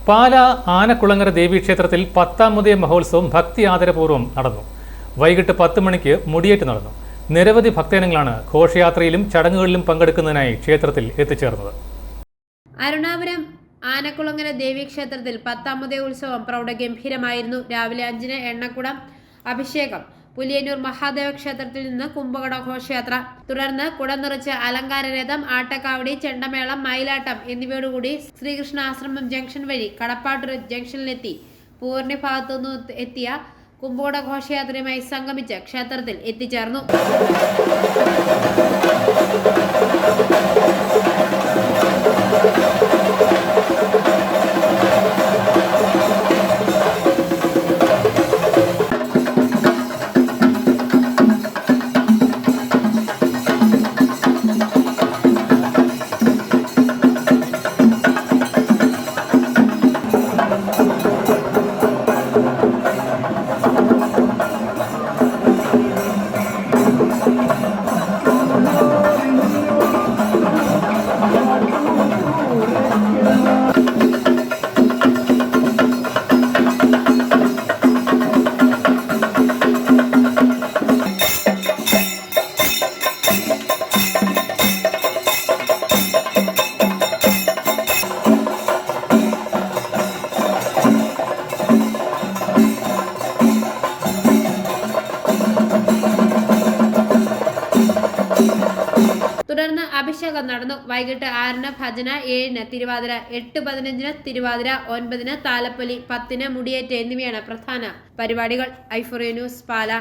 പാല ആനക്കുളങ്ങര ദേവീക്ഷേത്രത്തിൽ 10ാമത് മഹോത്സവം ഭക്തി ആദരപൂർവ്വം നടന്നു. വൈകിട്ട് 10 മണിക്ക് മുടിയേറ്റ് നടന്നു. നിരവധി ഭക്തജനങ്ങളാണ് ഘോഷയാത്രയിലും ചടങ്ങുകളിലും പങ്കെടുക്കുന്നതിനായി ക്ഷേത്രത്തിൽ എത്തിച്ചേർന്നത്. അരുണാപുരം ആനക്കുളങ്ങര ദേവീക്ഷേത്രത്തിൽ 10ാമത് ഉത്സവം പ്രൗഢഗംഭീരമായിരുന്നു. രാവിലെ 5-ന് എണ്ണക്കുടം അഭിഷേകം, പുലിയന്നൂർ മഹാദേവ ക്ഷേത്രത്തിൽ നിന്ന് കുംഭകട ഘോഷയാത്ര, തുടർന്ന് കുടം നിറച്ച് അലങ്കാരരഥം, ആട്ടക്കാവടി, ചെണ്ടമേളം, മയിലാട്ടം എന്നിവയോടുകൂടി ശ്രീകൃഷ്ണ ആശ്രമം ജംഗ്ഷൻ വഴി കടപ്പാട്ടൂർ ജംഗ്ഷനിലെത്തി പൂർണ്ണി ഭാഗത്തുനിന്ന് എത്തിയ കുംഭകട ഘോഷയാത്രയുമായി സംഗമിച്ച് ക്ഷേത്രത്തിൽ എത്തിച്ചേർന്നു. തുടർന്ന് അഭിഷേകം നടന്നു. വൈകിട്ട് 6-ന് ഭജന, 7-ന് തിരുവാതിര, 8:15-ന് തിരുവാതിര, 9-ന് താലപ്പൊലി, 10-ന് മുടിയേറ്റ് എന്നിവയാണ് പ്രധാന പരിപാടികൾ. ഐഫോറിയ ന്യൂസ്, പാല.